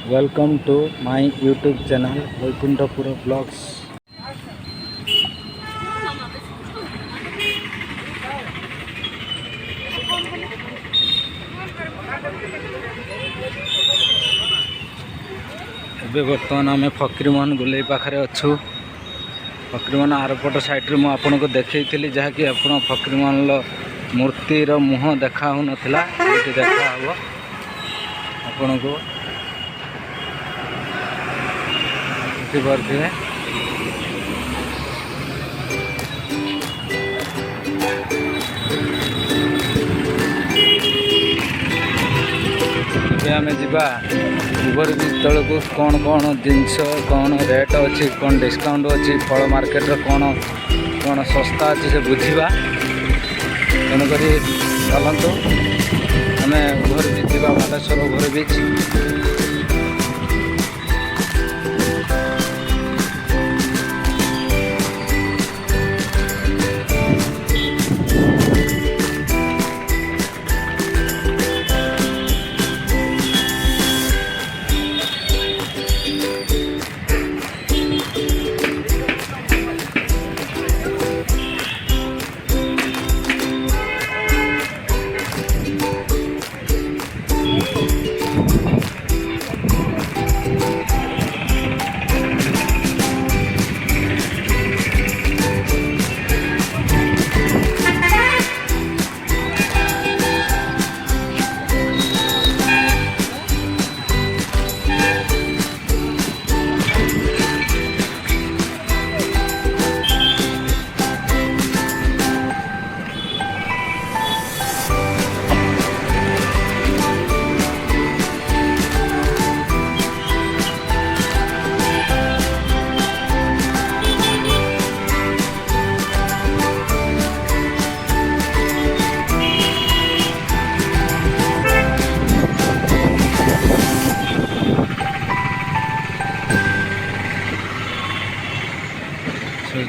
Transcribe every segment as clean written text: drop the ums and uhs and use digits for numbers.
Welcome to my YouTube channel Baikunthpur blogs. ଏବେ ବର୍ତ୍ତମାନ ଆମେ ଫକୀରମୋହନ ଗୋଲେଇ ପାଖରେ ଅଛୁ। ଫକୀରମୋହନ ଆରପଟ ସାଇଡ଼୍ରେ ମୁଁ ଆପଣଙ୍କୁ ଦେଖେଇଥିଲି, ଯାହାକି ଆପଣ ଫକୀରମୋହନର ମୂର୍ତ୍ତିର ମୁହଁ ଦେଖା ହେଉନଥିଲା, ଏଠି ଦେଖା ହେବ ଆପଣଙ୍କୁ ବୁଝିପାରୁଥିବେ। ଏବେ ଆମେ ଯିବା ଓଭରବ୍ରିଜ୍ ତଳକୁ। କ'ଣ କ'ଣ ଜିନିଷ, କ'ଣ ରେଟ୍ ଅଛି, କ'ଣ ଡିସ୍କାଉଣ୍ଟ ଅଛି, ଫଳ ମାର୍କେଟରେ କ'ଣ କ'ଣ ଶସ୍ତା ଅଛି ସେ ବୁଝିବା। ତେଣୁକରି ଚାଲନ୍ତୁ ଆମେ ଓଭରବ୍ରିଜ୍ ଯିବା, ବାଲେଶ୍ୱର ଓଭରବ୍ରିଜ୍।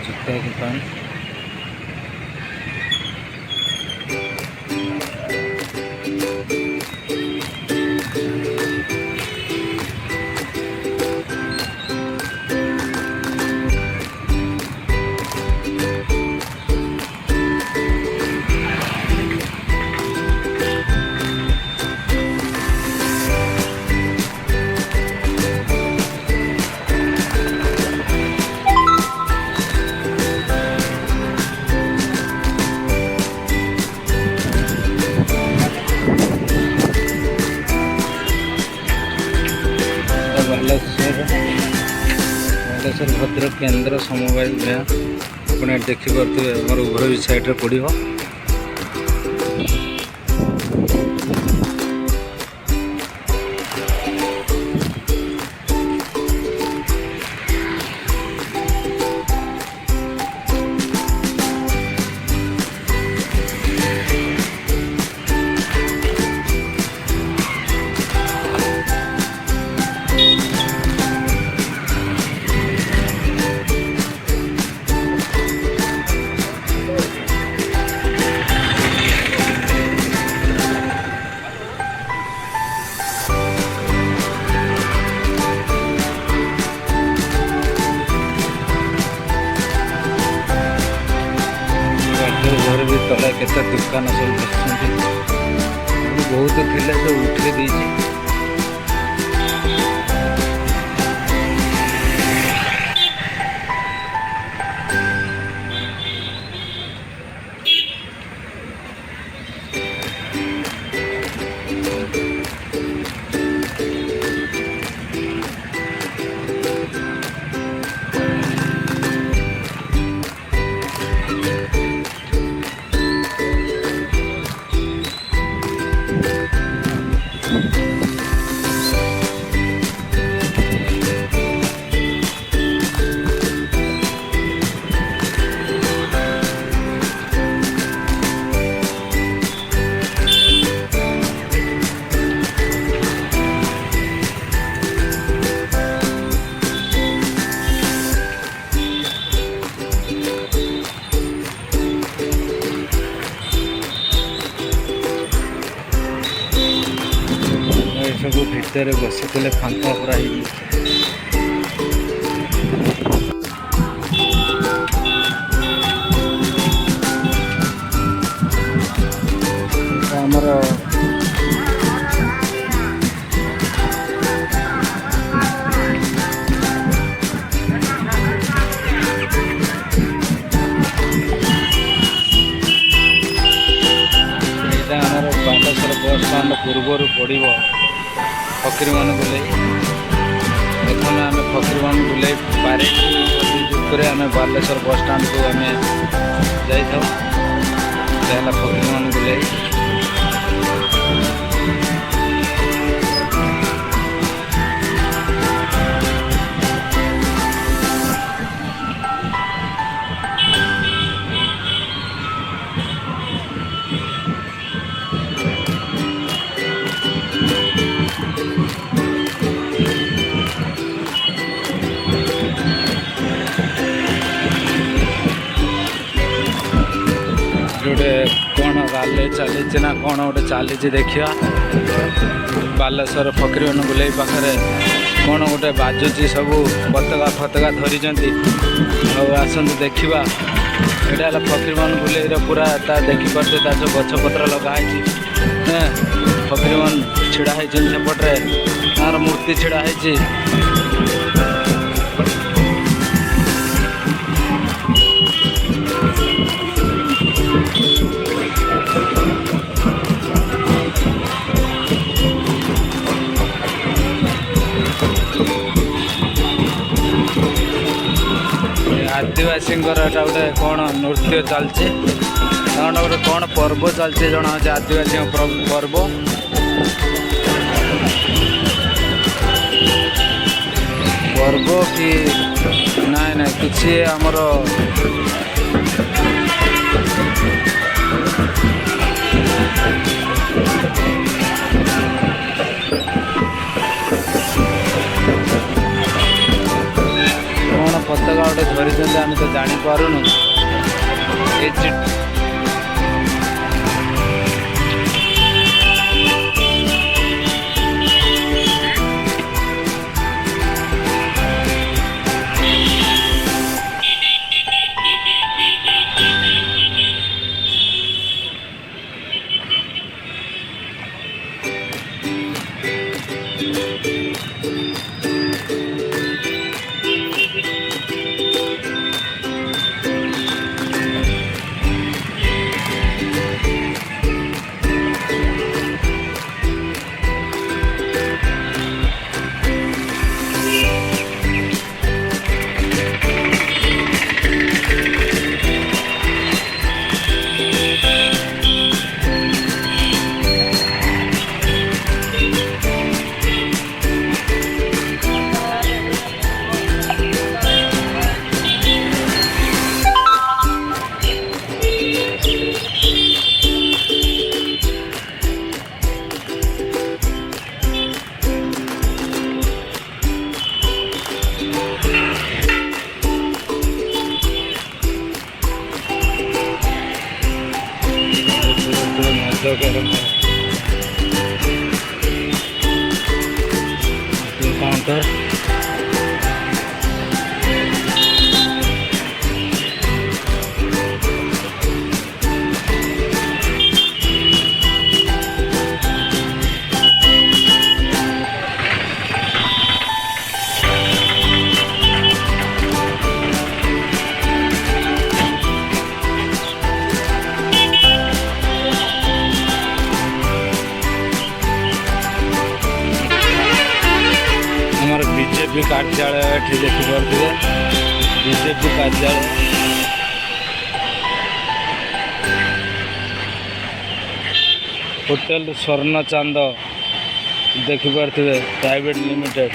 जूता दुकान बालेश्वर भद्रक केन्द्र समवाय बैंक अपने देखिपे आम ओभरब्रिज साइड्रे पड़ो। तले केते दुकान सब बसुँच बहुत थे सब उठे दीजिए। भितर बसी फांका पूरा आमर बालेश्वर बस स्टाण्ड पूर्वर पड़ो फकीर मान बुले प्रथम आम फकीर मान बुले पारे आम बालेश्वर बस स्टाण्ड को आम जाइए फकीर मान बुले गोटे कौन राले चली ना कौन गोटे चली देखा बालेश्वर फकीर मान बुले पाखे कौन गोटे बाजुची सब पतका फतका धरी आसतु देखा यहाँ फकीर मान बुले पूरा देखिपे जो गछपत्र लगाई फकीर मान छिड़ा सेपटे तार मूर्ति छिड़ा आदिवासी गोटे कौन नृत्य चलती गोटे कौन पर्व चलती जना आदिवासी पर्व पर्व कि नाई ना कि आमर पताका गोटे धरी आम तो जापारूनु काउंटर बीजेपी कार्यालय ये देखिपे बीजेपी कार्यालय होटेल स्वर्ण चांद देखिपे प्राइवेट लिमिटेड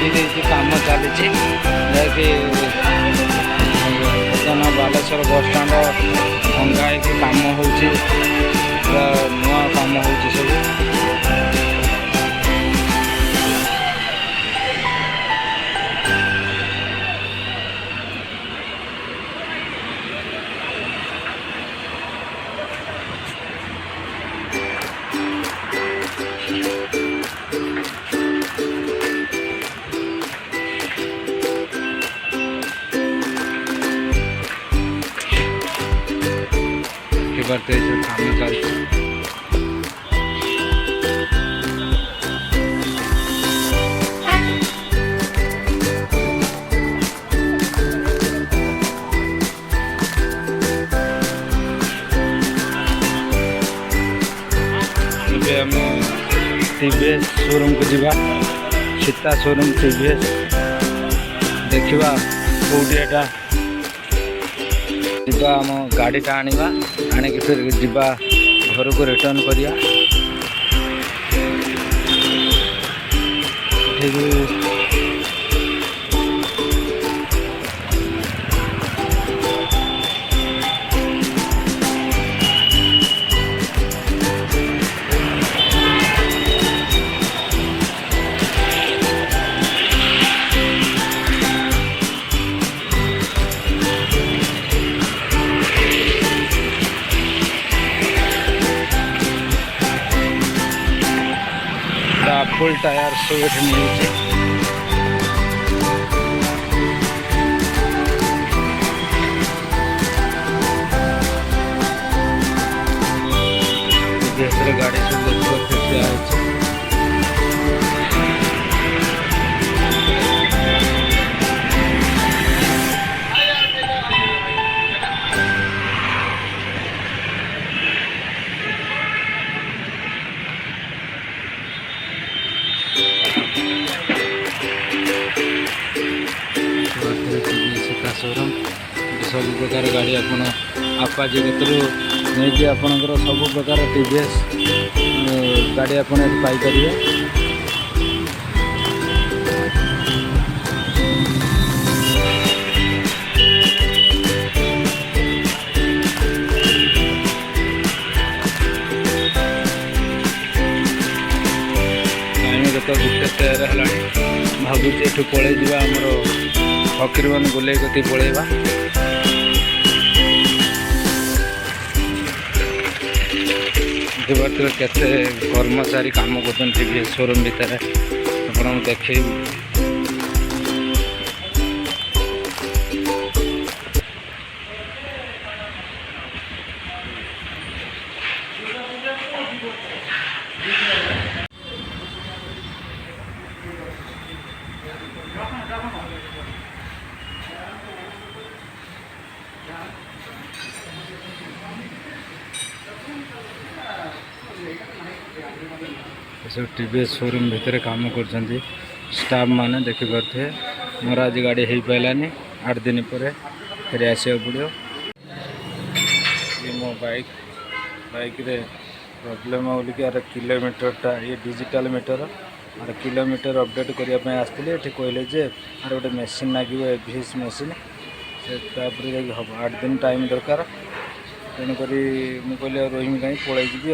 ଭାଙ୍ଗି ଦେଇଛି, କାମ ଚାଲିଛି। ଯାହାକି ବର୍ତ୍ତମାନ ବାଲେଶ୍ୱର ବସଷ୍ଟାଣ୍ଡ ଭଙ୍ଗା ହେଇକି କାମ ହେଉଛି, ପୁରା ନୂଆ କାମ ହେଉଛି ସବୁ। देखते हैं काम चलती टीवीएस शोरूम को जीवा, सीता शोरूम टीवीएस देखा कौटा जीवा आम गाड़ीटा आनिबा आनिक फिर जीवा घर को रिटर्न करिया। फुल टायर सुविधा मिलती गाड़ी सब शोरूम सब प्रकार गाड़ी आपण आपाजी कतरू नहीं आपणकर सब प्रकार टीवीएस गाड़ी आपण पाइपर। तो गोटे 13 है भावुँ ये पलि जा फकीरमान गोले गति पलैबा। केते कर्मचारी काम कर टीवीएस शोरूम भितर आपको देखी। सब टीवीएस शोरूम भितर काम कर स्टाफ माने देखी पारे मोर आज गाड़ी हो पारानी 8 दिन पर फिर आसा पड़ो। ये मो बाइक रे प्रॉब्लम बोलिक यार किलोमीटरटा ये डिजिटल मीटर और किलोमीटर अपडेट करने आसते कहले जे आर गोटे मेसीन लगे एभीएस मेसीन से हम 8 दिन टाइम दरकार तेणुक मुझे रोहिमी कहीं पलि जी।